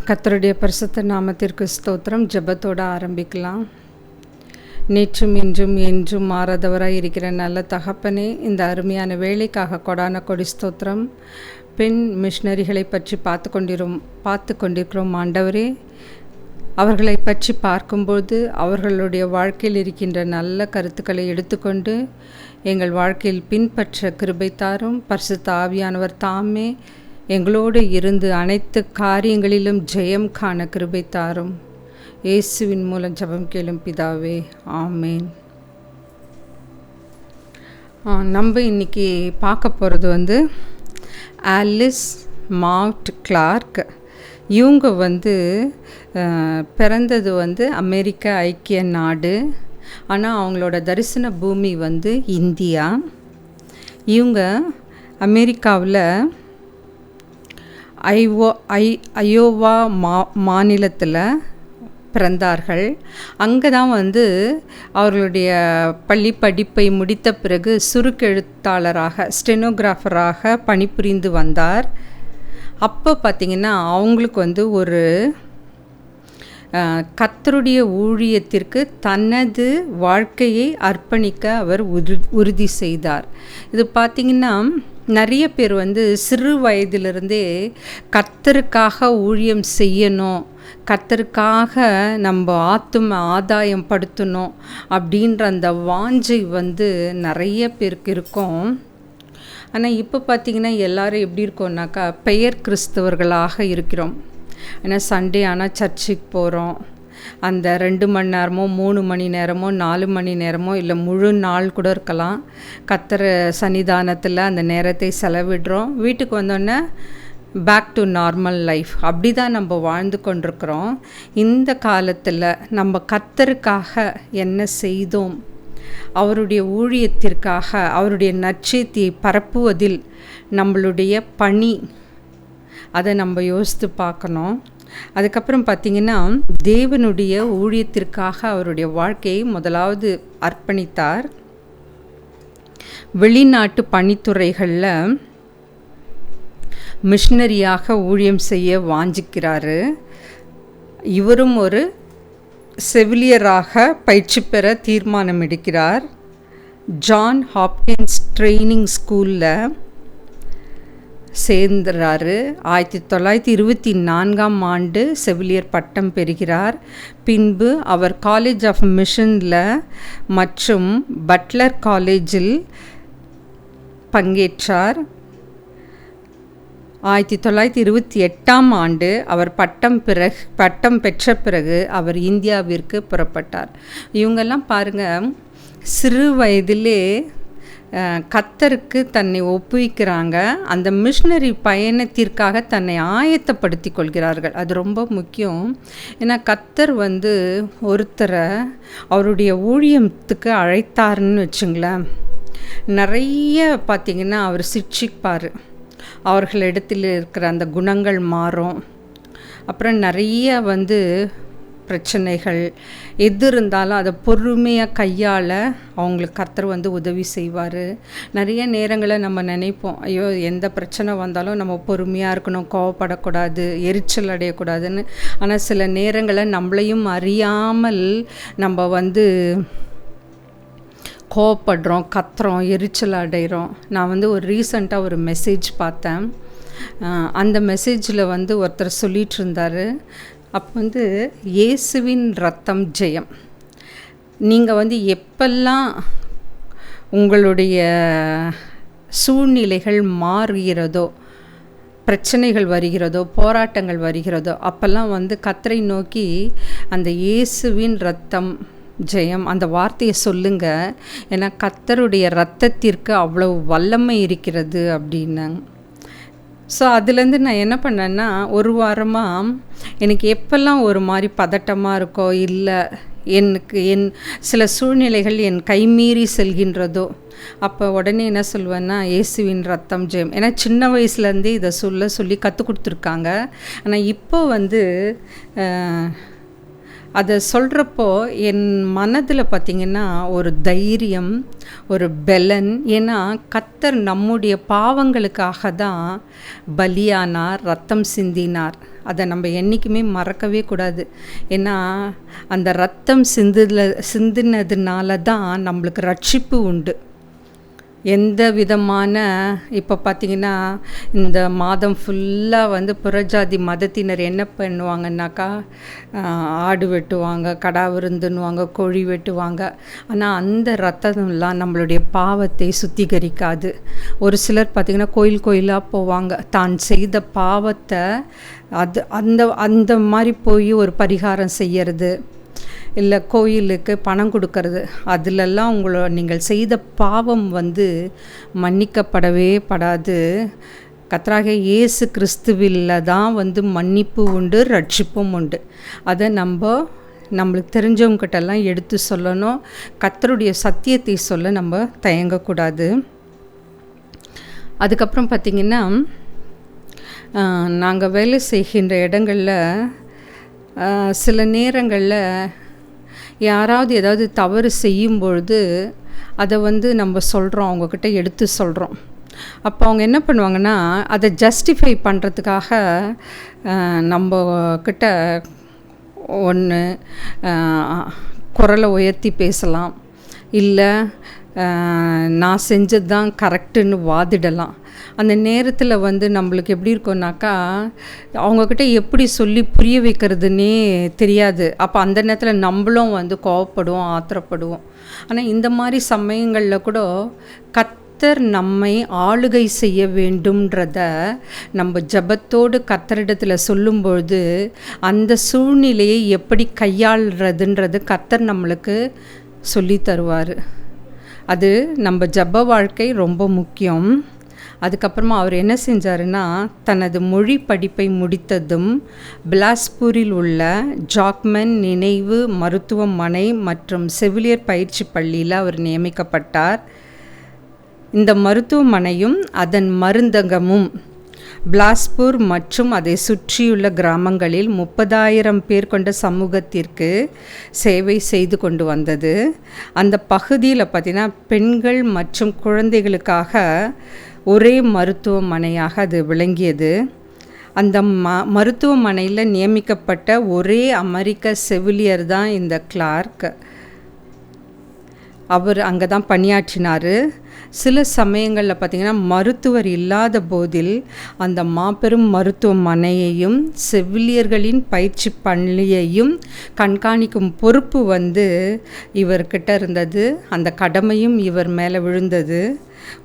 கர்த்தருடைய பரிசுத்த நாமத்திற்கு ஸ்தோத்திரம். ஜெபத்தோடு ஆரம்பிக்கலாம். நேற்றும் இன்றும் என்றும் மாறாதவராய் இருக்கிற நல்ல தகப்பனே, இந்த அருமையான வேலைக்காக கொடான கொடி ஸ்தோத்திரம். பெண் மிஷனரிகளை பற்றி பார்த்து கொண்டிருக்கிறோம் ஆண்டவரே. அவர்களை பற்றி பார்க்கும்போது அவர்களுடைய வாழ்க்கையில் இருக்கின்ற நல்ல கருத்துக்களை எடுத்துக்கொண்டு எங்கள் வாழ்க்கையில் பின்பற்ற கிருபை தாரும். பரிசுத்த ஆவியானவர் தாமே எங்களோடு இருந்து அனைத்து காரியங்களிலும் ஜெயம் காண கிருபை தாரும். இயேசுவின் மூலம் ஜெபம் கேளும் பிதாவே, ஆமேன். நம்ம இன்றைக்கி பார்க்க போகிறது ஆலிஸ் மவுட் கிளார்க். இவங்க பிறந்தது அமெரிக்க ஐக்கிய நாடு. ஆனால் அவங்களோட தரிசன பூமி இந்தியா. இவங்க அமெரிக்காவில் அயோவா மாநிலத்தில் பிறந்தார்கள். அங்கே தான் அவர்களுடைய பள்ளி படிப்பை முடித்த பிறகு சுருக்கெழுத்தாளராக ஸ்டெனோகிராஃபராக பணிபுரிந்து வந்தார். அப்போ பார்த்திங்கன்னா அவங்களுக்கு ஒரு கர்த்தருடைய ஊழியத்திற்கு தனது வாழ்க்கையை அர்ப்பணிக்க அவர் உறுதி செய்தார். இது பார்த்திங்கன்னா நிறைய பேர் சிறு வயதிலிருந்தே கர்த்தருக்காக ஊழியம் செய்யணும், கர்த்தருக்காக நம்ம ஆதாயம் படுத்தணும் அப்படின்ற அந்த வாஞ்சை நிறைய பேருக்கு இருக்கும். ஆனால் இப்போ பார்த்திங்கன்னா எல்லோரும் எப்படி இருக்கோம்னாக்கா பெயர் கிறிஸ்தவர்களாக இருக்கிறோம். ஏன்னா சண்டே ஆனால் சர்ச்சுக்கு போகிறோம். அந்த 2 மணி நேரமோ 3 மணி நேரமோ 4 மணி நேரமோ இல்லை முழு நாள் கூட இருக்கலாம், கர்த்தர் சன்னிதானத்தில் அந்த நேரத்தை செலவிடுறோம். வீட்டுக்கு வந்தோடனே பேக் டு நார்மல் லைஃப், அப்படி தான் நம்ம வாழ்ந்து கொண்டிருக்கிறோம். இந்த காலத்தில் நம்ம கர்த்தருக்காக என்ன செய்தோம், அவருடைய ஊழியத்திற்காக அவருடைய நற்செய்தியை பரப்புவதில் நம்மளுடைய பணி, அதை நம்ம யோசித்து பார்க்கணும். அதுக்கப்புறம் பார்த்திங்கன்னா தேவனுடைய ஊழியத்திற்காக அவருடைய வாழ்க்கையை முதலாவது அர்ப்பணித்தார். வெளிநாட்டு பணித்துறைகளில் மிஷனரியாக ஊழியம் செய்ய வாஞ்சிக்கிறாரு. இவரும் ஒரு செவிலியராக பயிற்சி பெற தீர்மானம் எடுக்கிறார். ஜான் ஹாப்கின்ஸ் ட்ரெயினிங் ஸ்கூலில் சேர்ந்துறாரு. 1924 செவிலியர் பட்டம் பெறுகிறார். பின்பு அவர் காலேஜ் ஆஃப் மிஷனில் மற்றும் பட்லர் காலேஜில் பங்கேற்றார். 1928 அவர் பட்டம் பெற்ற பிறகு அவர் இந்தியாவிற்கு புறப்பட்டார். இவங்கெல்லாம் பாருங்கள், சிறு வயதிலே கர்த்தருக்கு தன்னை ஒப்புவிக்கிறாங்க. அந்த மிஷனரி பயணத்திற்காக தன்னை ஆயத்தப்படுத்தி கொள்கிறார்கள். அது ரொம்ப முக்கியம். ஏன்னா கர்த்தர் ஒருத்தரை அவருடைய ஊழியத்துக்கு அழைத்தாருன்னு வச்சுங்களேன், நிறைய பார்த்திங்கன்னா அவர் சிக்ஷிப்பார். அவர்களிடத்தில் இருக்கிற அந்த குணங்கள் மாறும். அப்புறம் நிறைய பிரச்சனைகள் எது இருந்தாலும் அதை பொறுமையாக கையாள அவங்களுக்கு கர்த்தர் உதவி செய்வார். நிறைய நேரங்களில் நம்ம நினைப்போம், ஐயோ எந்த பிரச்சனை வந்தாலும் நம்ம பொறுமையாக இருக்கணும், கோவப்படக்கூடாது, எரிச்சல் அடையக்கூடாதுன்னு. ஆனால் சில நேரங்களில் நம்மளையும் அறியாமல் நம்ம கோவப்படுறோம், கத்துறோம், எரிச்சல் அடைகிறோம். நான் ஒரு ரீசண்டாக ஒரு மெசேஜ் பார்த்தேன். அந்த மெசேஜில் ஒருத்தர் சொல்லிகிட்டு இருந்தார். அப்போ இயேசுவின் ரத்தம் ஜெயம். நீங்கள் எப்பெல்லாம் உங்களுடைய சூழ்நிலைகள் மாறுகிறதோ, பிரச்சனைகள் வருகிறதோ, போராட்டங்கள் வருகிறதோ, அப்போல்லாம் கர்த்தரை நோக்கி அந்த இயேசுவின் ரத்தம் ஜெயம் அந்த வார்த்தையை சொல்லுங்கள். ஏன்னா கர்த்தருடைய ரத்தத்திற்கு அவ்வளோ வல்லமை இருக்கிறது அப்படின்னாங்க. ஸோ அதுலேருந்து நான் என்ன பண்ணேன்னா, ஒரு வாரமாக எனக்கு எப்பெல்லாம் ஒரு மாதிரி பதட்டமாக இருக்கோ, இல்லை என் சில சூழ்நிலைகள் என் கைமீறி செல்கின்றதோ, அப்போ உடனே என்ன சொல்வேன்னா, இயேசுவின் ரத்தம் ஜெயம். ஏன்னா சின்ன வயசுலேருந்தே இதை சொல்லி கற்றுக் கொடுத்துருக்காங்க. ஆனால் இப்போ அதை சொல்கிறப்போ என் மனதில் பார்த்திங்கன்னா ஒரு தைரியம், ஒரு பெலன். ஏன்னா கர்த்தர் நம்முடைய பாவங்களுக்காக தான் பலியானார், ரத்தம் சிந்தினார். அதை நம்ம என்றைக்குமே மறக்கவே கூடாது. ஏன்னா அந்த ரத்தம் சிந்தினதுனால தான் நம்மளுக்கு ரட்சிப்பு உண்டு. எந்த விதமான இப்போ பார்த்திங்கன்னா இந்த மாதம் ஃபுல்லாக புறஜாதி மதத்தினர் என்ன பண்ணுவாங்கன்னாக்கா, ஆடு வெட்டுவாங்க, கடா விருந்துன்னுவாங்க, கோழி வெட்டுவாங்க. ஆனால் அந்த ரத்தம்லாம் நம்மளுடைய பாவத்தை சுத்திகரிக்காது. ஒரு சிலர் பார்த்திங்கன்னா கோயிலாக போவாங்க, தான் செய்த பாவத்தை அந்த மாதிரி போய் ஒரு பரிகாரம் செய்யறது, இல்லை கோயிலுக்கு பணம் கொடுக்கறது, அதிலெல்லாம் நீங்கள் செய்த பாவம் மன்னிக்கப்படவே படாது. கர்த்தராகிய இயேசு கிறிஸ்துவில் தான் மன்னிப்பு உண்டு, ரட்சிப்பும் உண்டு. அதை நம்மளுக்கு தெரிஞ்சவங்ககிட்டலாம் எடுத்து சொல்லணும். கர்த்தருடைய சத்தியத்தை சொல்ல நம்ம தயங்கக்கூடாது. அதுக்கப்புறம் பார்த்திங்கன்னா, நாங்கள் வேலை செய்கின்ற இடங்களில் சில நேரங்களில் யாராவது ஏதாவது தவறு செய்யும்பொழுது அதை நம்ம சொல்கிறோம், அவங்கக்கிட்ட எடுத்து சொல்கிறோம். அப்போ அவங்க என்ன பண்ணுவாங்கன்னா, அதை ஜஸ்டிஃபை பண்ணுறதுக்காக நம்மக்கிட்ட ஒன்று குரலை உயர்த்தி பேசலாம், இல்லை நான் செஞ்சது தான் கரெக்டுன்னு வாதிடலாம். அந்த நேரத்தில் நம்மளுக்கு எப்படி இருக்கும்னாக்கா, அவங்கக்கிட்ட எப்படி சொல்லி புரிய வைக்கிறதுனே தெரியாது. அப்போ அந்த நேரத்தில் நம்மளும் கோவப்படுவோம், ஆத்திரப்படுவோம். ஆனால் இந்த மாதிரி சமயங்களில் கூட கர்த்தர் நம்மை ஆளுகை செய்ய வேண்டும்ன்றத நம்ம ஜபத்தோடு கர்த்தரிடத்தில் சொல்லும்பொழுது அந்த சூழ்நிலையை எப்படி கையாளுறதுன்றது கர்த்தர் நம்மளுக்கு சொல்லி தருவார். அது நம்ம ஜப வாழ்க்கை ரொம்ப முக்கியம். அதுக்கப்புறமா அவர் என்ன செஞ்சாருன்னா, தனது மொழி படிப்பை முடித்ததும் பிலாஸ்பூரில் உள்ள ஜாக்மன் நினைவு மருத்துவமனை மற்றும் செவிலியர் பயிற்சி பள்ளியில் அவர் நியமிக்கப்பட்டார். இந்த மருத்துவமனையும் அதன் மருந்தகமும் பிலாஸ்பூர் மற்றும் அதை சுற்றியுள்ள கிராமங்களில் 30,000 பேர் கொண்ட சமூகத்திற்கு சேவை செய்து கொண்டு வந்தது. அந்த பகுதியில் பார்த்திங்கன்னா பெண்கள் மற்றும் குழந்தைகளுக்காக ஒரே மருத்துவமனையாக அது விளங்கியது. அந்த மருத்துவமனையில் நியமிக்கப்பட்ட ஒரே அமெரிக்க செவிலியர் தான் இந்த கிளார்க். அவர் அங்கே தான் பணியாற்றினார். சில சமயங்களில் பார்த்திங்கன்னா மருத்துவர் இல்லாத போதில் அந்த மாபெரும் மருத்துவமனையையும் செவிலியர்களின் பயிற்சி பள்ளியையும் கண்காணிக்கும் பொறுப்பு இவர்கிட்ட இருந்தது. அந்த கடமையும் இவர் மேலே விழுந்தது.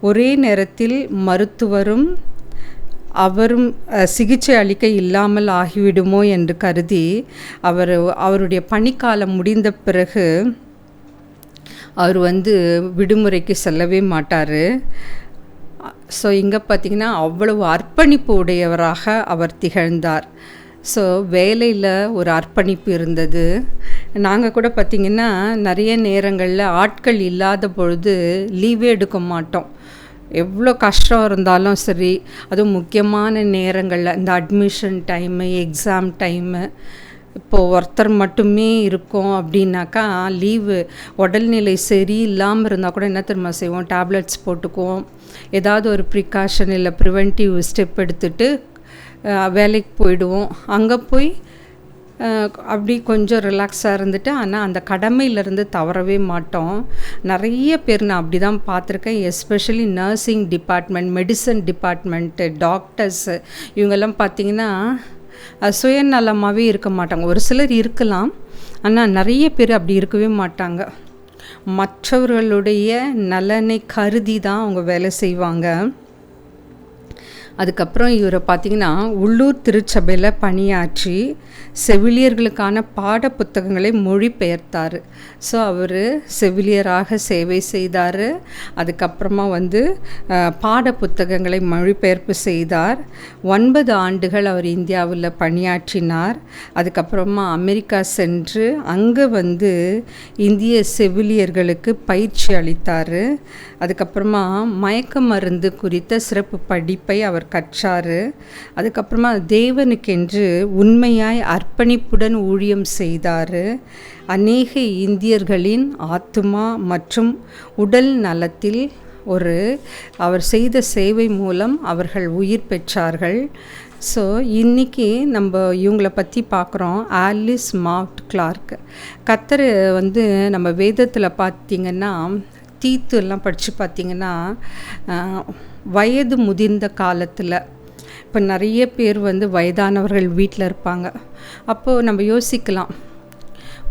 ஒரே நேரத்தில் மருத்துவரும் அவரும் சிகிச்சை அளிக்க இல்லாமல் ஆகிவிடுமோ என்று கருதி அவருடைய பணிக்காலம் முடிந்த பிறகு அவர் விடுமுறைக்கு செல்லவே மாட்டார். ஸோ இங்கே பார்த்திங்கன்னா அவ்வளவு அர்ப்பணிப்பு உடையவராக அவர் திகழ்ந்தார். ஸோ வேலையில் ஒரு அர்ப்பணிப்பு இருந்தது. நாங்கள் கூட பார்த்திங்கன்னா நிறைய நேரங்களில் ஆட்கள் இல்லாத பொழுது லீவே எடுக்க மாட்டோம். எவ்வளோ கஷ்டம் இருந்தாலும் சரி, அதுவும் முக்கியமான நேரங்களில் இந்த அட்மிஷன் டைமு, எக்ஸாம் டைமு, இப்போது ஒருத்தர் மட்டுமே இருக்கோம் அப்படின்னாக்கா லீவு, உடல்நிலை சரி இல்லாமல் இருந்தால் கூட என்ன தெரியுமா செய்வோம், டேப்லெட்ஸ் போட்டுக்குவோம், ஏதாவது ஒரு ப்ரிகாஷன் இல்லை ப்ரிவென்டிவ் ஸ்டெப் எடுத்துகிட்டு வேலைக்கு போயிடுவோம். அங்கே போய் அப்படி கொஞ்சம் ரிலாக்ஸாக இருந்துட்டு, ஆனால் அந்த கடமையிலேருந்து தவறவே மாட்டோம். நிறைய பேர் நான் அப்படி தான் பார்த்துருக்கேன். Especially nursing department, medicine department, doctors, இவங்கெல்லாம் பார்த்திங்கன்னா சுயநலமாகவே இருக்க மாட்டாங்க. ஒரு சிலர் இருக்கலாம், ஆனால் நிறைய பேர் அப்படி இருக்கவே மாட்டாங்க. மற்றவர்களுடைய நலனை கருதி தான் அவங்க வேலை செய்வாங்க. அதுக்கப்புறம் இவரை பார்த்திங்கன்னா உள்ளூர் திருச்சபையில் பணியாற்றி செவிலியர்களுக்கான பாட புத்தகங்களை மொழிபெயர்த்தார். ஸோ அவர் செவிலியராக சேவை செய்தார். அதுக்கப்புறமா பாட புத்தகங்களை மொழிபெயர்ப்பு செய்தார். 9 ஆண்டுகள் அவர் இந்தியாவில் பணியாற்றினார். அதுக்கப்புறமா அமெரிக்கா சென்று அங்கே இந்திய செவிலியர்களுக்கு பயிற்சி அளித்தார். அதுக்கப்புறமா மயக்க மருந்து குறித்த சிறப்பு படிப்பை அவர் அவர் கற்றார். அதுக்கப்புறமா தேவனுக்கென்று உண்மையாய் அர்ப்பணிப்புடன் ஊழியம் செய்தார். அநேக இந்தியர்களின் ஆத்துமா மற்றும் உடல் நலத்தில் அவர் செய்த சேவை மூலம் அவர்கள் உயிர் பெற்றார்கள். ஸோ இன்றைக்கி நம்ம இவங்கள பற்றி பார்க்குறோம். Alice Mount Clark. கர்த்தர் நம்ம வேதத்தில் பார்த்திங்கன்னா தீத்து எல்லாம் படித்து பார்த்திங்கன்னா வயது முதிர்ந்த காலத்தில் இப்போ நிறைய பேர் வயதானவர்கள் வீட்டில் இருப்பாங்க. அப்போது நம்ம யோசிக்கலாம்,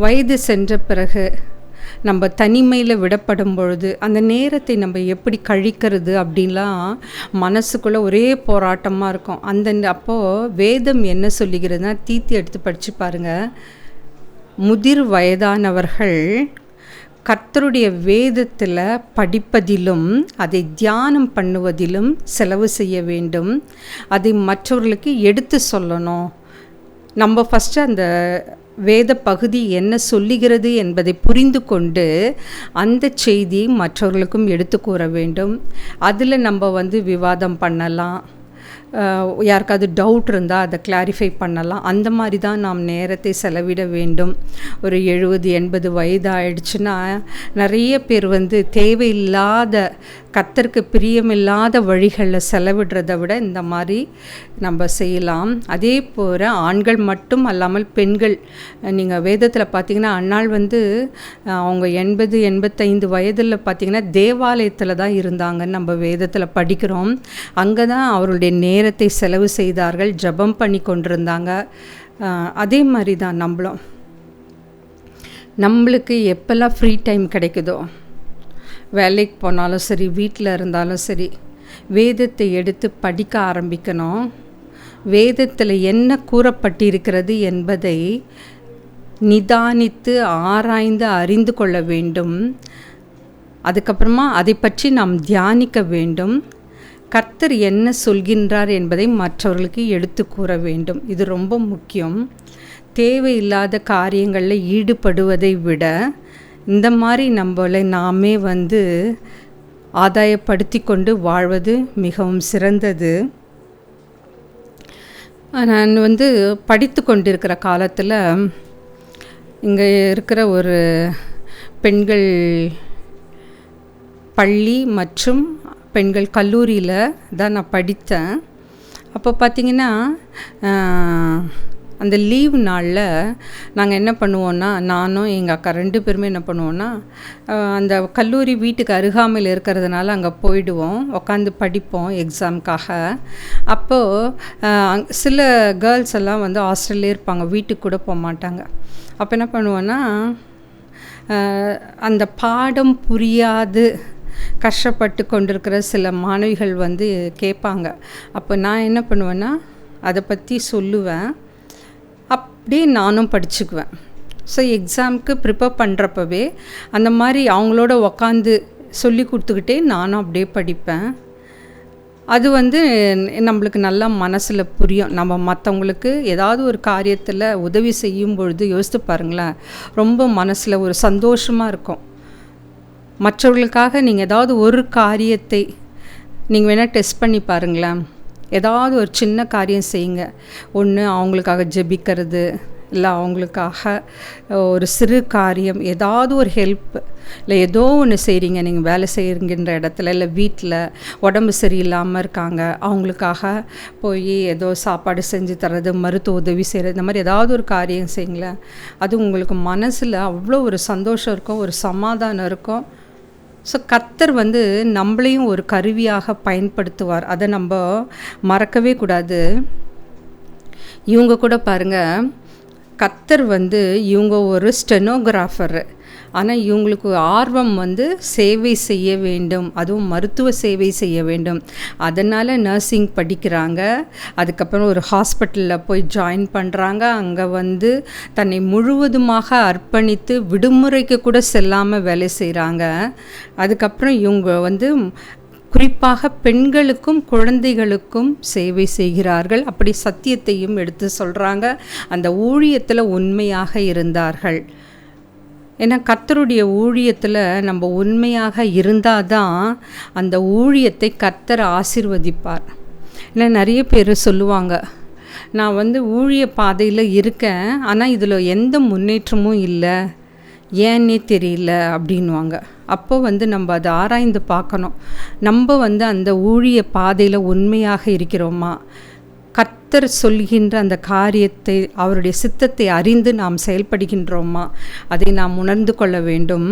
வயது சென்ற பிறகு நம்ம தனிமையில் விடப்படும் பொழுது அந்த நேரத்தை நம்ம எப்படி கழிக்கிறது அப்படின்லாம் மனசுக்குள்ளே ஒரே போராட்டமாக இருக்கும். அப்போது வேதம் என்ன சொல்லுகிறதுனா, தீத்து எடுத்து படித்து பாருங்கள். முதிர் வயதானவர்கள் கர்த்தருடைய வேதத்தில் படிப்பதிலும் அதை தியானம் பண்ணுவதிலும் செலவு செய்ய வேண்டும். அதை மற்றவர்களுக்கு எடுத்து சொல்லணும். நம்ம ஃபஸ்ட்டு அந்த வேத பகுதி என்ன சொல்லுகிறது என்பதை புரிந்து கொண்டு அந்த செய்தியை மற்றவர்களுக்கும் எடுத்து கூற வேண்டும். அதில் நம்ம விவாதம் பண்ணலாம். யாருக்காவது டவுட் இருந்தால் அதை கிளாரிஃபை பண்ணலாம். அந்த மாதிரி தான் நாம் நேரத்தை செலவிட வேண்டும். ஒரு 70-80 வயது ஆயிடுச்சுன்னா நிறைய பேர் தேவையில்லாத கர்த்தருக்கு பிரியமில்லாத வழிகளில் செலவிடுறதை விட இந்த மாதிரி நம்ம செய்யலாம். அதே போல் ஆண்கள் மட்டும் அல்லாமல் பெண்கள், நீங்கள் வேதத்தில் பார்த்திங்கன்னா அன்னாள் அவங்க 80-85 வயதில் பார்த்திங்கன்னா தேவாலயத்தில் தான் இருந்தாங்கன்னு நம்ம வேதத்தில் படிக்கிறோம். அங்கே தான் அவருடைய நேரத்தை செலவு செய்தார்கள், ஜெபம் பண்ணி கொண்டிருந்தாங்க. அதே மாதிரி தான் நம்மளுக்கு எப்போல்லாம் ஃப்ரீ டைம் கிடைக்குதோ, வேலைக்கு போனாலும் சரி, வீட்டில் இருந்தாலும் சரி, வேதத்தை எடுத்து படிக்க ஆரம்பிக்கணும். வேதத்தில் என்ன கூறப்பட்டிருக்கிறது என்பதை நிதானித்து ஆராய்ந்து அறிந்து கொள்ள வேண்டும். அதுக்கப்புறமா அதை பற்றி நாம் தியானிக்க வேண்டும். கர்த்தர் என்ன சொல்கின்றார் என்பதை மற்றவர்களுக்கு எடுத்து கூற வேண்டும். இது ரொம்ப முக்கியம். தேவையில்லாத காரியங்களில் ஈடுபடுவதை விட இந்த மாதிரி நம்மளை நாமே ஆதாயப்படுத்தி கொண்டு வாழ்வது மிகவும் சிறந்தது. நான் படித்து கொண்டிருக்கிற காலத்தில் இங்கே இருக்கிற ஒரு பெண்கள் பள்ளி மற்றும் பெண்கள் கல்லூரியில் தான் நான் படித்தேன். அப்போ பார்த்திங்கன்னா அந்த லீவ் நாளில் நாங்கள் என்ன பண்ணுவோன்னா, நானும் எங்கள் அக்கா 2 பேருமே என்ன பண்ணுவோன்னா, அந்த கல்லூரி வீட்டுக்கு அருகாமையில் இருக்கிறதுனால அங்கே போயிடுவோம், உட்காந்து படிப்போம் எக்ஸாமுக்காக. அப்போது சில கேர்ள்ஸ் எல்லாம் ஹாஸ்டல்லே இருப்பாங்க, வீட்டுக்கு கூட போக மாட்டாங்க. அப்போ என்ன பண்ணுவோன்னா, அந்த பாடம் புரியாது கஷ்டப்பட்டு கொண்டிருக்கிற சில மாணவிகள் கேட்பாங்க. அப்போ நான் என்ன பண்ணுவேன்னா, அதை பற்றி சொல்லுவேன். அப்படியே நானும் படிச்சுக்குவேன். ஸோ எக்ஸாமுக்கு ப்ரிப்பேர் பண்ணுறப்பவே அந்த மாதிரி அவங்களோட உக்காந்து சொல்லி கொடுத்துக்கிட்டே நானும் அப்படியே படிப்பேன். அது நம்மளுக்கு நல்லா மனசில் புரியும். நம்ம மற்றவங்களுக்கு ஏதாவது ஒரு காரியத்தில் உதவி செய்யும் பொழுது யோசித்து பாருங்களேன், ரொம்ப மனசில் ஒரு சந்தோஷமாக இருக்கும். மற்றவர்களுக்காக நீங்கள் ஏதாவது ஒரு காரியத்தை நீங்கள் வேணால் டெஸ்ட் பண்ணி பாருங்களேன். ஏதாவது ஒரு சின்ன காரியம் செய்யுங்க. ஒன்று அவங்களுக்காக ஜெபிக்கிறது, இல்லை அவங்களுக்காக ஒரு சிறு காரியம், ஏதாவது ஒரு ஹெல்ப், இல்லை ஏதோ ஒன்று செய்கிறீங்க. நீங்கள் வேலை செய்கின்ற இடத்துல, இல்லை வீட்டில் உடம்பு சரியில்லாமல் இருக்காங்க, அவங்களுக்காக போய் ஏதோ சாப்பாடு செஞ்சு தர்றது, மருத்துவ உதவி செய்கிறது, இந்த மாதிரி ஏதாவது ஒரு காரியம் செய்யுங்களேன். அது உங்களுக்கு மனசில் அவ்வளோ ஒரு சந்தோஷம் இருக்கும், ஒரு சமாதானம் இருக்கும். ஸோ கர்த்தர் நம்மளையும் ஒரு கருவியாக பயன்படுத்துவார். அதை நம்ம மறக்கவே கூடாது. இவங்க கூட பாருங்கள், கர்த்தர் இவங்க ஒரு ஸ்டெனோகிராஃபர். ஆனால் இவங்களுக்கு ஆர்வம் சேவை செய்ய வேண்டும், அதுவும் மருத்துவ சேவை செய்ய வேண்டும். அதனால் நர்சிங் படிக்கிறாங்க. அதுக்கப்புறம் ஒரு ஹாஸ்பிட்டலில் போய் ஜாயின் பண்ணுறாங்க. அங்கே தன்னை முழுவதுமாக அர்ப்பணித்து விடுமுறைக்கு கூட செல்லாமல் வேலை செய்கிறாங்க. அதுக்கப்புறம் இவங்க குறிப்பாக பெண்களுக்கும் குழந்தைகளுக்கும் சேவை செய்கிறார்கள். அப்படி சத்தியத்தையும் எடுத்து சொல்கிறாங்க. அந்த ஊழியத்தில் உண்மையாக இருந்தார்கள். ஏன்னா கர்த்தருடைய ஊழியத்தில் நம்ம உண்மையாக இருந்தால் தான் அந்த ஊழியத்தை கர்த்தர் ஆசீர்வதிப்பார். இல்லை நிறைய பேர் சொல்லுவாங்க, நான் வந்து ஊழிய பாதையில் இருக்கேன், ஆனால் இதில் எந்த முன்னேற்றமும் இல்லை, ஏன்னே தெரியல அப்படின்வாங்க. அப்போ வந்து நம்ம அதை ஆராய்ந்து பார்க்கணும். நம்ம வந்து அந்த ஊழிய பாதையில் உண்மையாக இருக்கிறோமா, கர்த்தர் சொல்கின்ற அந்த காரியத்தை, அவருடைய சித்தத்தை அறிந்து நாம் செயல்படுகின்றோமா, அதை நாம் உணர்ந்து கொள்ள வேண்டும்.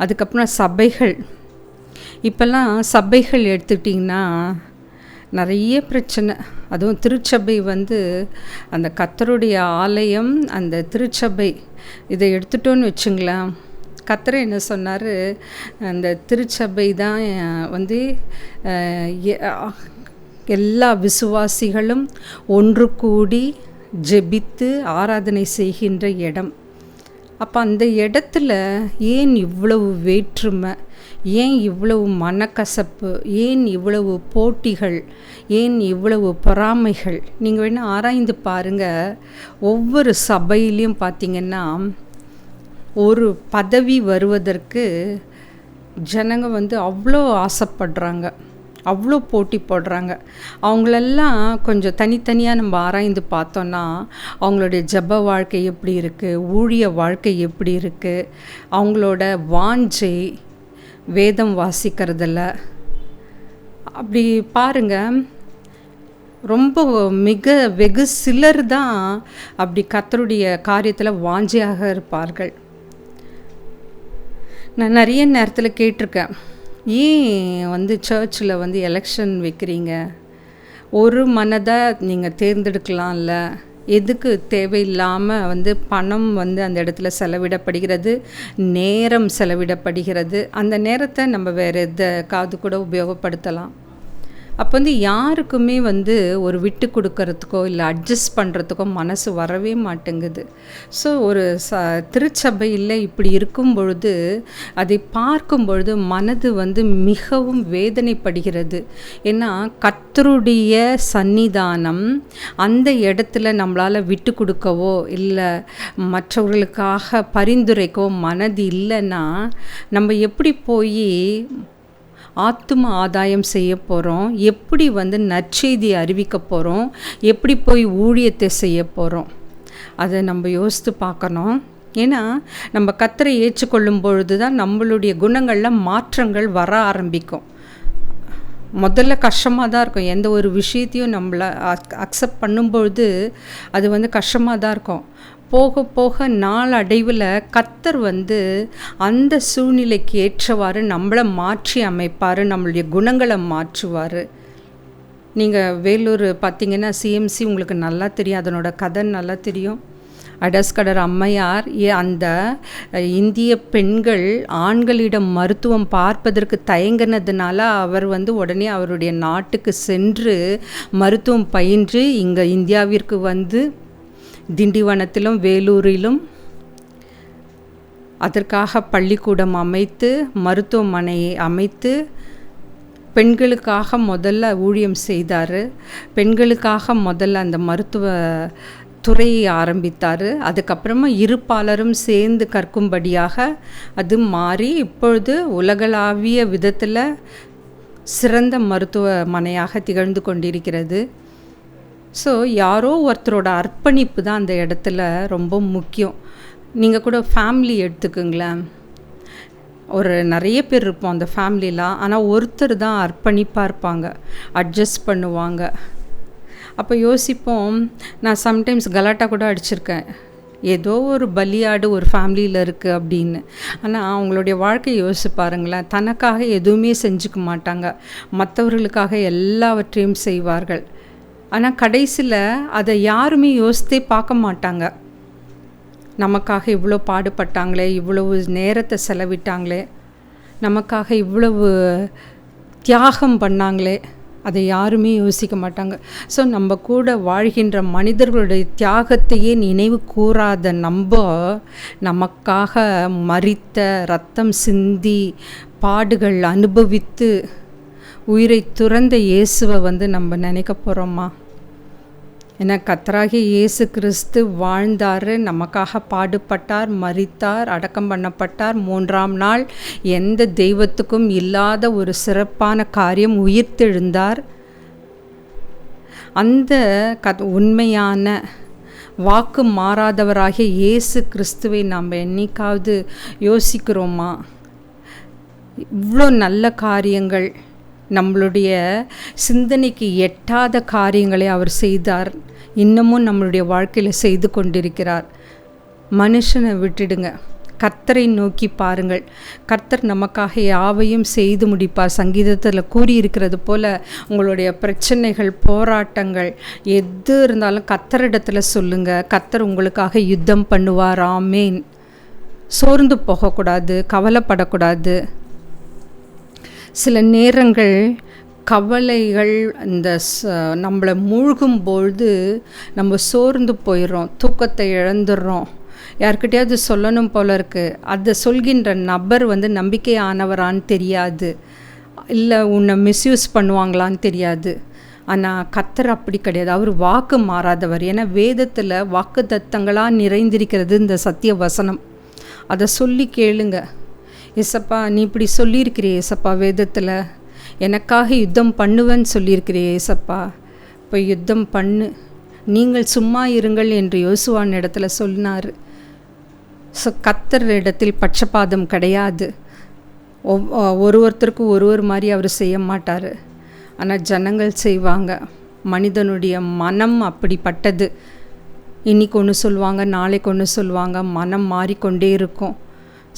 அதுக்கப்புறம் சபைகள், இப்போல்லாம் சபைகள் எடுத்துக்கிட்டிங்கன்னா நிறைய பிரச்சனை. அதுவும் திருச்சபை வந்து அந்த கர்த்தருடைய ஆலயம், அந்த திருச்சபை இதை எடுத்துட்டோன்னு வச்சுங்களேன், கர்த்தர் என்ன சொன்னார், அந்த திருச்சபை தான் வந்து எல்லா விசுவாசிகளும் ஒன்று கூடி ஜெபித்து ஆராதனை செய்கின்ற இடம். அப்போ அந்த இடத்துல ஏன் இவ்வளவு வேற்றுமை, ஏன் இவ்வளவு மனக்கசப்பு, ஏன் இவ்வளவு போட்டிகள், ஏன் இவ்வளவு பொறாமைகள்? நீங்கள் வேணால் ஆராய்ந்து பாருங்கள். ஒவ்வொரு சபையிலையும் பார்த்திங்கன்னா ஒரு பதவி வருவதற்கு ஜனங்க வந்து அவ்வளோ ஆசைப்படுறாங்க, அவ்வளோ போட்டி போடுறாங்க. அவங்களெல்லாம் கொஞ்சம் தனித்தனியாக நம்ம ஆராய்ந்து பார்த்தோன்னா அவங்களுடைய ஜெப வாழ்க்கை எப்படி இருக்குது, ஊழிய வாழ்க்கை எப்படி இருக்குது, அவங்களோட வாஞ்சை வேதம் வாசிக்கிறதில்ல. அப்படி பாருங்கள், ரொம்ப வெகு சிலர் தான் அப்படி கர்த்தருடைய காரியத்தில் வாஞ்சையாக இருப்பார்கள். நான் நிறைய நேரத்தில் கேட்டிருக்கேன், ஏன் வந்து சர்ச்சில் வந்து எலெக்ஷன் வைக்கிறீங்க, ஒரு மனதாக நீங்கள் தேர்ந்தெடுக்கலாம்ல, எதுக்கு தேவையில்லாமல் வந்து பணம் வந்து அந்த இடத்துல செலவிடப்படுகிறது, நேரம் செலவிடப்படுகிறது, அந்த நேரத்தை நம்ம வேறு எதுக்காவது கூட உபயோகப்படுத்தலாம். அப்போ வந்து யாருக்குமே வந்து ஒரு விட்டு கொடுக்கறதுக்கோ இல்லை அட்ஜஸ்ட் பண்ணுறதுக்கோ மனசு வரவே மாட்டேங்குது. ஸோ ஒரு திருச்சபையில் இப்படி இருக்கும் பொழுது, அதை பார்க்கும் பொழுது மனது வந்து மிகவும் வேதனைப்படுகிறது. ஏன்னா கர்த்தருடைய சன்னிதானம், அந்த இடத்துல நம்மளால் விட்டு கொடுக்கவோ இல்லை மற்றவர்களுக்காக பரிந்துரைக்கவோ மனது இல்லைன்னா நம்ம எப்படி போய் ஆத்தும ஆதாயம் செய்ய போகிறோம், எப்படி வந்து நற்செய்தியை அறிவிக்க போகிறோம், எப்படி போய் ஊழியத்தை செய்ய போகிறோம், அதை நம்ம யோசித்து பார்க்கணும். ஏன்னா நம்ம கர்த்தரை ஏற்றுக்கொள்ளும் பொழுது தான் நம்மளுடைய குணங்களில் மாற்றங்கள் வர ஆரம்பிக்கும். முதல்ல கஷ்டமாக தான் இருக்கும், எந்த ஒரு விஷயத்தையும் நம்மளை அக்செப்ட் பண்ணும்பொழுது அது வந்து கஷ்டமாக தான் இருக்கும். போக போக நாளடைவில் கர்த்தர் வந்து அந்த சூழ்நிலைக்கு ஏற்றவாறு நம்மளை மாற்றி அமைப்பார், நம்மளுடைய குணங்களை மாற்றுவார். நீங்கள் வேலூர் பார்த்திங்கன்னா சிஎம்சி உங்களுக்கு நல்லா தெரியும், அதனோட கதை நல்லா தெரியும். அடஸ்கடர் அம்மையார் அந்த இந்திய பெண்கள் ஆண்களிடம் மருத்துவம் பார்ப்பதற்கு தயங்கினதுனால அவர் வந்து உடனே அவருடைய நாட்டுக்கு சென்று மருத்துவம் பயின்று இங்கே இந்தியாவிற்கு வந்து திண்டிவனத்திலும் வேலூரிலும் அதற்காக பள்ளிக்கூடம் அமைத்து மருத்துவமனையை அமைத்து பெண்களுக்காக முதல்ல ஊழியம் செய்தார். பெண்களுக்காக முதல்ல அந்த மருத்துவ துறையை ஆரம்பித்தார். அதுக்கப்புறமா இருப்பாளரும் சேர்ந்து கற்கும்படியாக அது மாறி இப்பொழுது உலகளாவிய விதத்தில் சிறந்த மருத்துவமனையாக திகழ்ந்து கொண்டிருக்கிறது. ஸோ யாரோ ஒருத்தரோட அர்ப்பணிப்பு தான் அந்த இடத்துல ரொம்ப முக்கியம். நீங்கள் கூட ஃபேமிலி எடுத்துக்குங்களேன், ஒரு நிறைய பேர் இருப்போம் அந்த ஃபேமிலிலாம், ஆனால் ஒருத்தர் தான் அர்ப்பணிப்பாக இருப்பாங்க, அட்ஜஸ்ட் பண்ணுவாங்க. அப்போ யோசிப்போம், நான் சம்டைம்ஸ் கலாட்டா கூட அடிச்சிருக்கேன், ஏதோ ஒரு பலியாடு ஒரு ஃபேமிலியில் இருக்குது அப்படின்னு. ஆனால் அவங்களுடைய வாழ்க்கையை யோசிச்சு பாருங்களேன், தனக்காக எதுவுமே செஞ்சுக்க மாட்டாங்க, மற்றவர்களுக்காக எல்லாவற்றையும் செய்வார்கள். ஆனால் கடைசியில் அதை யாருமே யோசித்தே பார்க்க மாட்டாங்க. நமக்காக இவ்வளோ பாடுபட்டாங்களே, இவ்வளவு நேரத்தை செலவிட்டாங்களே, நமக்காக இவ்வளவு தியாகம் பண்ணாங்களே, அதை யாருமே யோசிக்க மாட்டாங்க. ஸோ நம்ம கூட வாழ்கின்ற மனிதர்களுடைய தியாகத்தையே நினைவு கூறாத நமக்காக மரித்த, இரத்தம் சிந்தி, பாடுகள் அனுபவித்து உயிரை துறந்த இயேசுவை வந்து நம்ம நினைக்க போகிறோமா? ஏன்னா கர்த்தராகிய இயேசு கிறிஸ்து வாழ்ந்தார், நமக்காக பாடுபட்டார், மரித்தார், அடக்கம் பண்ணப்பட்டார், 3ஆம் நாள் எந்த தெய்வத்துக்கும் இல்லாத ஒரு சிறப்பான காரியம், உயிர்த்தெழுந்தார். அந்த உண்மையான வாக்கு மாறாதவராகிய இயேசு கிறிஸ்துவை நாம் என்னைக்காவது யோசிக்கிறோமா? இவ்வளோ நல்ல காரியங்கள், நம்மளுடைய சிந்தனைக்கு எட்டாத காரியங்களை அவர் செய்தார், இன்னமும் நம்மளுடைய வாழ்க்கையில் செய்து கொண்டிருக்கிறார். மனுஷனை விட்டுடுங்க, கர்த்தரை நோக்கி பாருங்கள். கர்த்தர் நமக்காக யாவையும் செய்து முடிப்பார். சங்கீதத்தில் கூறியிருக்கிறது போல உங்களுடைய பிரச்சனைகள், போராட்டங்கள் எது இருந்தாலும் கர்த்தரிடத்தில் சொல்லுங்கள். கர்த்தர் உங்களுக்காக யுத்தம் பண்ணுவார். ஆமேன். சோர்ந்து போகக்கூடாது, கவலைப்படக்கூடாது. சில நேரங்கள் கவலைகள் இந்த நம்மளை மூழ்கும்பொழுது நம்ம சோர்ந்து போயிடுறோம், தூக்கத்தை இழந்துடுறோம். யார்கிட்டையாவது சொல்லணும் போல இருக்குது. அதை சொல்கின்ற நபர் நம்பிக்கையானவரான்னு தெரியாது, இல்லை உன்னை மிஸ்யூஸ் பண்ணுவாங்களான்னு தெரியாது. ஆனால் கர்த்தர் அப்படி கிடையாது. அவர் வாக்கு மாறாதவர். ஏன்னா வேதத்தில் வாக்கு தத்தங்களாக நிறைந்திருக்கிறது இந்த சத்திய வசனம். அதை சொல்லி கேளுங்க. ஏசப்பா, நீ இப்படி சொல்லியிருக்கிறீ ஏசப்பா, வேதத்தில் எனக்காக யுத்தம் பண்ணுவேன்னு சொல்லியிருக்கிறீ ஏசப்பா, இப்போ யுத்தம் பண்ணு, நீங்கள் சும்மா இருங்கள் என்று யோசுவான் இடத்துல சொன்னார். கர்த்தர் இடத்தில் பட்சபாதம் கிடையாது. ஒருத்தருக்கு ஒருவர் மாதிரி அவர் செய்ய மாட்டார். ஆனால் ஜனங்கள் செய்வாங்க. மனிதனுடைய மனம் அப்படிப்பட்டது. இன்றைக்கி ஒன்று சொல்லுவாங்க, நாளைக்கு ஒன்று சொல்லுவாங்க. மனம் மாறிக்கொண்டே இருக்கும்,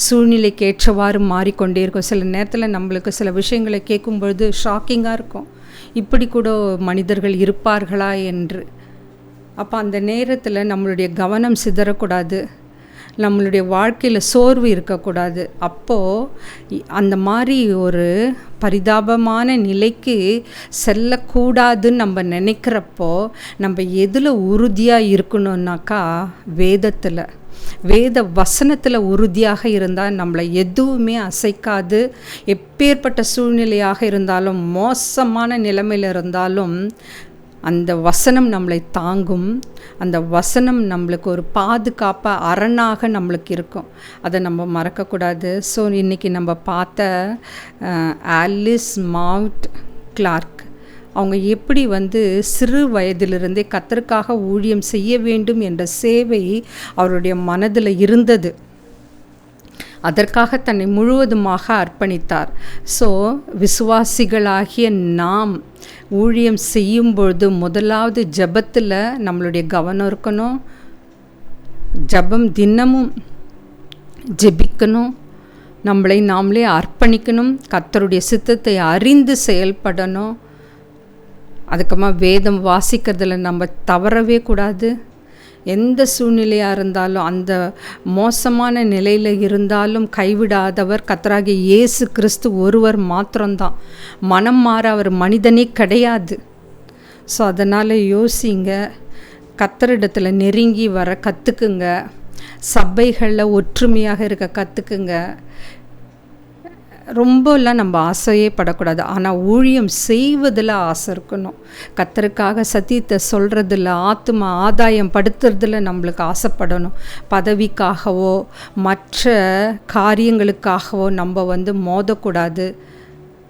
சூழ்நிலைக்கு ஏற்றவாறு மாறிக்கொண்டே இருக்கும். சில நேரத்தில் நம்மளுக்கு சில விஷயங்களை கேட்கும்பொழுது ஷாக்கிங்காக இருக்கும், இப்படி கூட மனிதர்கள் இருப்பார்களா என்று. அப்போ அந்த நேரத்தில் நம்மளுடைய கவனம் சிதறக்கூடாது, நம்மளுடைய வாழ்க்கையில் சோர்வு இருக்கக்கூடாது. அப்போது அந்த மாதிரி ஒரு பரிதாபமான நிலைக்கு செல்லக்கூடாதுன்னு நம்ம நினைக்கிறப்போ நம்ம எதில் உறுதியாக இருக்கணும்னாக்கா வேதத்தில், வேத வசனத்தில் உறுதியாக இருந்தால் நம்மளை எதுவுமே அசைக்காது. எப்பேற்பட்ட சூழ்நிலையாக இருந்தாலும், மோசமான நிலைமையில் இருந்தாலும் அந்த வசனம் நம்மளை தாங்கும். அந்த வசனம் நம்மளுக்கு ஒரு பாதுகாப்பாக அரணாக நம்மளுக்கு இருக்கும். அதை நம்ம மறக்கக்கூடாது. ஸோ இன்றைக்கி நம்ம பார்த்த ஆலிஸ் மவுண்ட் கிளார்க், அவங்க எப்படி சிறு வயதிலிருந்தே கர்த்தருக்காக ஊழியம் செய்ய வேண்டும் என்ற சேவை அவருடைய மனதில் இருந்தது. அதற்காக தன்னை முழுவதுமாக அர்ப்பணித்தார். ஸோ விசுவாசிகளாகிய நாம் ஊழியம் செய்யும் பொழுது முதலாவது ஜெபத்தில் நம்மளுடைய கவனம் இருக்கணும். ஜெபம் தினமும் ஜெபிக்கணும், நம்மளை நாமளே அர்ப்பணிக்கணும், கர்த்தருடைய சித்தத்தை அறிந்து செயல்படணும். அதுக்கப்புறமா வேதம் வாசிக்கிறதுல நம்ம தவறவே கூடாது. எந்த சூழ்நிலையாக இருந்தாலும், அந்த மோசமான நிலையில் இருந்தாலும் கைவிடாதவர் கர்த்தராகிய இயேசு கிறிஸ்து ஒருவர் மாத்திரம்தான். மனம் மாற அவர் மனிதனே கிடையாது. ஸோ அதனால் யோசிங்க, கர்த்தரிடத்தில் நெருங்கி வர கற்றுக்குங்க, சபைகளில் ஒற்றுமையாக இருக்க கற்றுக்குங்க. ரொம்பலாம் நம்ம ஆசையே படக்கூடாது, ஆனால் ஊழியம் செய்வதில் ஆசை இருக்கணும். கர்த்தருக்காக சத்தியத்தை சொல்கிறதில்ல, ஆத்தும ஆதாயம் படுத்துறதில் நம்மளுக்கு ஆசைப்படணும். பதவிக்காகவோ மற்ற காரியங்களுக்காகவோ நம்ம மோதக்கூடாது,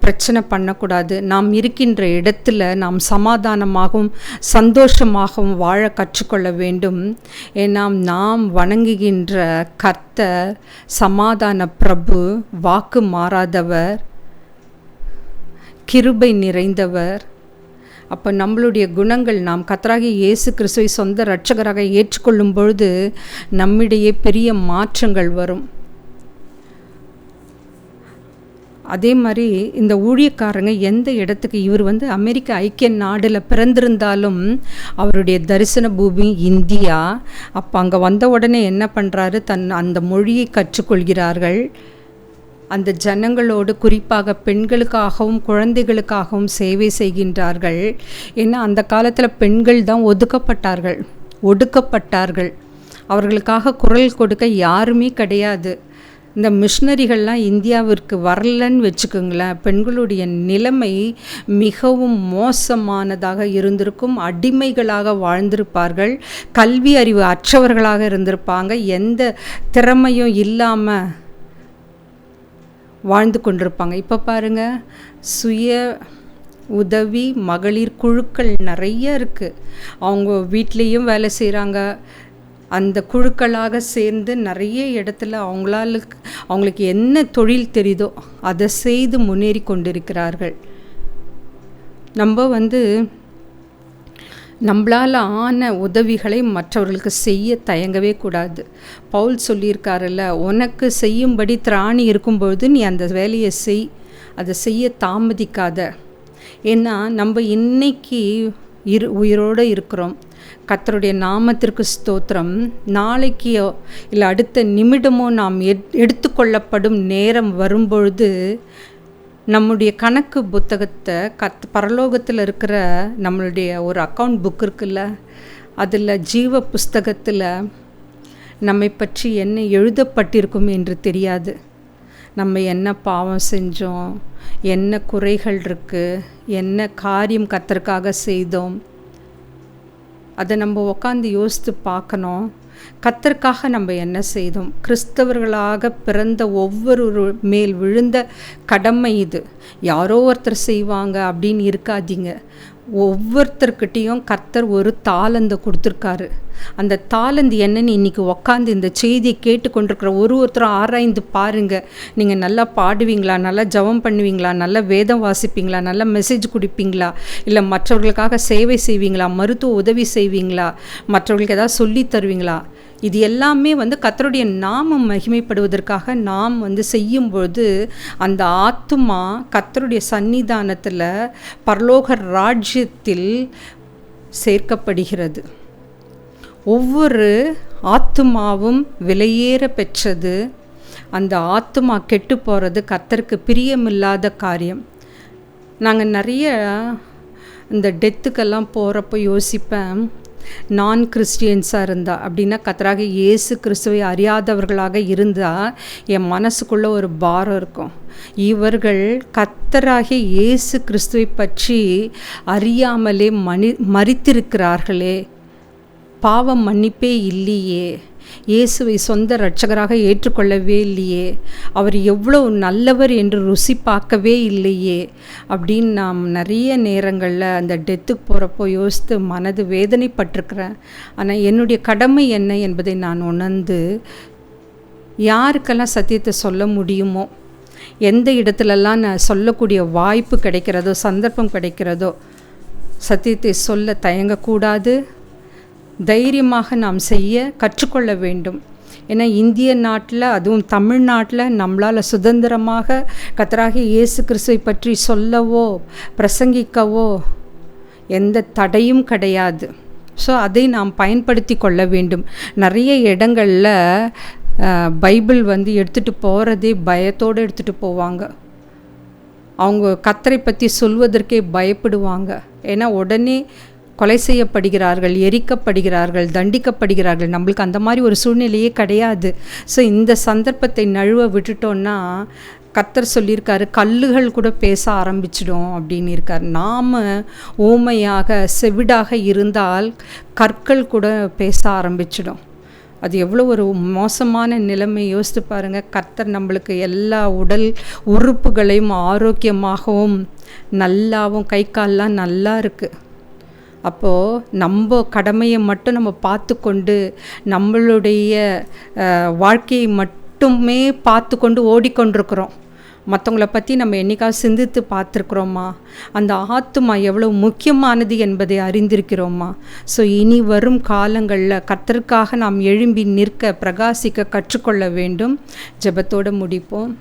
பிரச்சனை பண்ணக்கூடாது. நாம் இருக்கின்ற இடத்துல நாம் சமாதானமாகவும் சந்தோஷமாகவும் வாழ கற்றுக்கொள்ள வேண்டும். ஏன்னா நாம் வணங்குகின்ற கர்த்தர் சமாதான பிரபு, வாக்கு மாறாதவர், கிருபை நிறைந்தவர். அப்போ நம்மளுடைய குணங்கள், நாம் கர்த்தராகிய இயேசு கிறிஸ்துவை சொந்த இரட்சகராக ஏற்றுக்கொள்ளும் பொழுது நம்மிடையே பெரிய மாற்றங்கள் வரும். அதே மாதிரி இந்த ஊழியக்காரங்க எந்த இடத்துக்கு, இவர் அமெரிக்க ஐக்கிய நாடில் பிறந்திருந்தாலும் அவருடைய தரிசன பூமி இந்தியா. அப்போ அங்கே வந்த உடனே என்ன பண்ணுறாரு, அந்த மொழியை கற்றுக்கொள்கிறார்கள். அந்த ஜனங்களோடு குறிப்பாக பெண்களுக்காகவும் குழந்தைகளுக்காகவும் சேவை செய்கின்றார்கள். ஏன்னா அந்த காலத்தில் பெண்கள் தான் ஒடுக்கப்பட்டார்கள். அவர்களுக்காக குரல் கொடுக்க யாருமே கிடையாது. இந்த மிஷினரிகள்லாம் இந்தியாவிற்கு வரலன்னு வச்சுக்கோங்களேன், பெண்களுடைய நிலைமை மிகவும் மோசமானதாக இருந்திருக்கும். அடிமைகளாக வாழ்ந்திருப்பார்கள், கல்வி அறிவு அற்றவர்களாக இருந்திருப்பாங்க, எந்த திறமையும் இல்லாமல் வாழ்ந்து கொண்டிருப்பாங்க. இப்போ பாருங்கள், சுய உதவி மகளிர் குழுக்கள் நிறைய இருக்குது. அவங்க வீட்லேயும் வேலை செய்கிறாங்க. அந்த குழுக்களாக சேர்ந்து நிறைய இடத்துல அவங்களுக்கு என்ன தொழில் தெரியுதோ அதை செய்து முன்னேறி கொண்டிருக்கிறார்கள். நம்ம நம்மளால் ஆன உதவிகளை மற்றவர்களுக்கு செய்ய தயங்கவே கூடாது. பவுல் சொல்லியிருக்காருல்ல, உனக்கு செய்யும்படி திராணி இருக்கும்பொழுது நீ அந்த வேலையை செய், அதை செய்ய தாமதிக்காத. ஏன்னா நம்ம இன்னைக்கு உயிரோடு இருக்கிறோம். கர்த்தருடைய நாமத்திற்கு ஸ்தோத்திரம். நாளைக்கோ இல்லை அடுத்த நிமிடமோ நாம் எடுத்துக்கொள்ளப்படும் நேரம் வரும்பொழுது நம்முடைய கணக்கு புத்தகத்தை பரலோகத்தில் இருக்கிற நம்மளுடைய ஒரு அக்கௌண்ட் புக் இருக்குல்ல, அதில் ஜீவ புஸ்தகத்தில் நம்மை பற்றி என்ன எழுதப்பட்டிருக்கும் என்று தெரியாது. நம்ம என்ன பாவம் செஞ்சோம், என்ன குறைகள் இருக்குது, என்ன காரியம் கர்த்தருக்காக செய்தோம், அதை நம்ம உட்காந்து யோசித்து பார்க்கணும். கர்த்தருக்காக நம்ம என்ன செய்தோம்? கிறிஸ்தவர்களாக பிறந்த ஒவ்வொரு மேல் விழுந்த கடமை இது. யாரோ ஒருத்தர் செய்வாங்க அப்படின்னு இருக்காதீங்க. ஒவ்வொருத்தர்கிட்டையும் கர்த்தர் ஒரு தாளந்தை கொடுத்துருக்காரு. அந்த தாளந்து என்னன்னு இன்றைக்கி உக்காந்து இந்த செய்தியை கேட்டுக்கொண்டிருக்கிற ஒருத்தரும் ஆராய்ந்து பாருங்கள். நீங்கள் நல்லா பாடுவீங்களா, நல்லா ஜெபம் பண்ணுவீங்களா, நல்லா வேதம் வாசிப்பீங்களா, நல்லா மெசேஜ் கொடுப்பீங்களா, இல்லை மற்றவர்களுக்காக சேவை செய்வீங்களா, மருத்துவ உதவி செய்வீங்களா, மற்றவர்களுக்கு ஏதாவது சொல்லி தருவீங்களா? இது எல்லாமே கர்த்தருடைய நாமம் மகிமைப்படுவதற்காக நாம் செய்யும்பொழுது அந்த ஆத்துமா கர்த்தருடைய சன்னிதானத்தில் பரலோக ராஜ்யத்தில் சேர்க்கப்படுகிறது. ஒவ்வொரு ஆத்துமாவும் விலையேற பெற்றது. அந்த ஆத்துமா கெட்டு போகிறது கர்த்தருக்கு பிரியமில்லாத காரியம். நாங்கள் நிறைய இந்த டெத்துக்கெல்லாம் போகிறப்போ யோசிப்பேன், நான் கிறிஸ்டியன்ஸாக இருந்தா அப்படின்னா கர்த்தராக இயேசு கிறிஸ்துவை அறியாதவர்களாக இருந்தால் என் மனசுக்குள்ளே ஒரு பாரம் இருக்கும். இவர்கள் கர்த்தராகிய இயேசு கிறிஸ்துவை பற்றி அறியாமலே மரித்திருக்கிறார்களே, பாவம் மன்னிப்பே இல்லையே, இயேசுவை சொந்த இரட்சகராக ஏற்றுக்கொள்ளவே இல்லையே, அவர் எவ்வளோ நல்லவர் என்று ருசி பார்க்கவே இல்லையே அப்படின்னு நாம் நிறைய நேரங்களில் அந்த டெத்துக்கு போகிறப்போ யோசித்து மனது வேதனைப்பட்டிருக்கிறேன். ஆனால் என்னுடைய கடமை என்ன என்பதை நான் உணர்ந்து யாருக்கெல்லாம் சத்தியத்தை சொல்ல முடியுமோ, எந்த இடத்துலலாம் நான் சொல்லக்கூடிய வாய்ப்பு கிடைக்கிறதோ, சந்தர்ப்பம் கிடைக்கிறதோ, சத்தியத்தை சொல்ல தயங்கக்கூடாது. தைரியமாக நாம் செய்ய கற்றுக்கொள்ள வேண்டும். ஏன்னா இந்திய நாட்டில், அதுவும் தமிழ்நாட்டில் நம்மளால் சுதந்திரமாக கர்த்தராகிய இயேசு கிறிஸ்துவை பற்றி சொல்லவோ பிரசங்கிக்கவோ எந்த தடையும் கிடையாது. ஸோ அதை நாம் பயன்படுத்தி கொள்ள வேண்டும். நிறைய இடங்களில் பைபிள் எடுத்துகிட்டு போகிறதே பயத்தோடு எடுத்துகிட்டு போவாங்க. அவங்க கர்த்தரை பற்றி சொல்வதற்கே பயப்படுவாங்க. ஏன்னா உடனே கொலை செய்யப்படுகிறார்கள், எரிக்கப்படுகிறார்கள், தண்டிக்கப்படுகிறார்கள். நம்மளுக்கு அந்த மாதிரி ஒரு சூழ்நிலையே கிடையாது. ஸோ இந்த சந்தர்ப்பத்தை நழுவ விட்டுட்டோன்னா கர்த்தர் சொல்லியிருக்காரு, கல்லுகள் கூட பேச ஆரம்பிச்சிடும் அப்படின்னு இருக்கார். நாம் ஊமையாக செவிடாக இருந்தால் கற்கள் கூட பேச ஆரம்பிச்சிடும். அது எவ்வளோ ஒரு மோசமான நிலைமை யோசித்து பாருங்கள். கர்த்தர் நம்மளுக்கு எல்லா உடல் உறுப்புகளையும் ஆரோக்கியமாகவும் நல்லாவும், கை கால்லாம் நல்லா இருக்குது. அப்போது நம்ம கடமையை மட்டும் நம்ம பார்த்து கொண்டு நம்மளுடைய வாழ்க்கையை மட்டுமே பார்த்து கொண்டு ஓடிக்கொண்டிருக்கிறோம். மற்றவங்கள பற்றி நம்ம என்னைக்காவது சிந்தித்து பார்த்துருக்குறோமா? அந்த ஆத்துமா எவ்வளோ முக்கியமானது என்பதை அறிந்திருக்கிறோமா? ஸோ இனி வரும் காலங்களில் கர்த்தருக்காக நாம் எழும்பி நிற்க, பிரகாசிக்க கற்றுக்கொள்ள வேண்டும். ஜெபத்தோடு முடிப்போம்.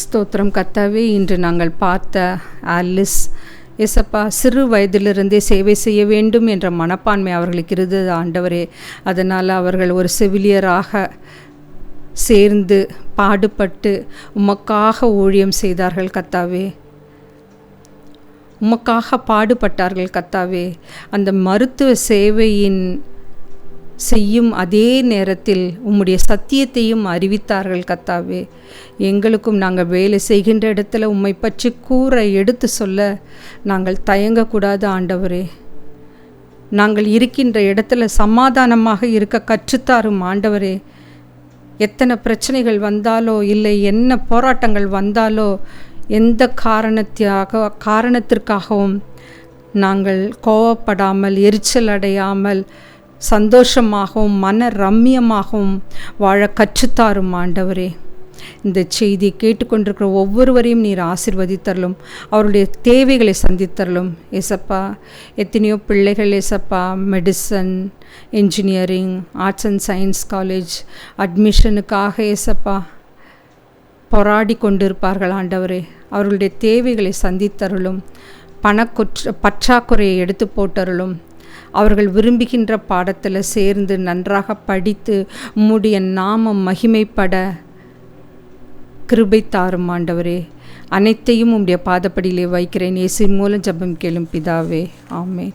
ஸ்தோத்திரம் கர்த்தாவே, இன்று நாங்கள் பார்த்த ஆலிஸ் ஏசப்பா சிறு வயதிலிருந்தே சேவை செய்ய வேண்டும் என்ற மனப்பான்மை அவர்களுக்கு இருந்தது ஆண்டவரே. அதனால் அவர்கள் ஒரு செவிலியராக சேர்ந்து பாடுபட்டு உமக்காக ஊழியம் செய்தார்கள் கர்த்தாவே. உமக்காக பாடுபட்டார்கள் கர்த்தாவே. அந்த மருத்துவ சேவையின் செய்யும் அதே நேரத்தில் உம்முடைய சத்தியத்தையும் அறிவித்தார்கள் கர்த்தாவே. எங்களுக்கும் நாங்கள் வேலை செய்கின்ற இடத்துல உம்மை பற்றி கூற எடுத்து சொல்ல நாங்கள் தயங்கக்கூடாது ஆண்டவரே. நாங்கள் இருக்கின்ற இடத்துல சமாதானமாக இருக்க கற்றுத்தாரும் ஆண்டவரே. எத்தனை பிரச்சனைகள் வந்தாலோ, இல்லை என்ன போராட்டங்கள் வந்தாலோ, எந்த காரணத்திற்காகவும் நாங்கள் கோவப்படாமல், எரிச்சல் அடையாமல், சந்தோஷமாகவும் மன ரம்மியமாகவும் வாழ கற்றுத்தாரும் ஆண்டவரே. இந்த செய்தியை கேட்டுக்கொண்டிருக்கிற ஒவ்வொருவரையும் நீர் ஆசீர்வதித்தரலும், அவருடைய தேவைகளை சந்தித்தரலும் ஏசப்பா. எத்தனையோ பிள்ளைகள் ஏசப்பா medicine, engineering, arts and science college அட்மிஷனுக்காக ஏசப்பா போராடி கொண்டிருப்பார்கள் ஆண்டவரே. அவர்களுடைய தேவைகளை சந்தித்தருளும், பற்றாக்குறையை எடுத்து போட்டருளும். அவர்கள் விரும்புகின்ற பாடத்தில் சேர்ந்து நன்றாக படித்து உம்முடைய நாமம் மகிமைப்பட கிருபை தாரும் ஆண்டவரே. அனைத்தையும் உம்முடைய பாதப்படியிலே வைக்கிறேன். இயேசு மூலம் ஜெபம் கேளும் பிதாவே, ஆமென்.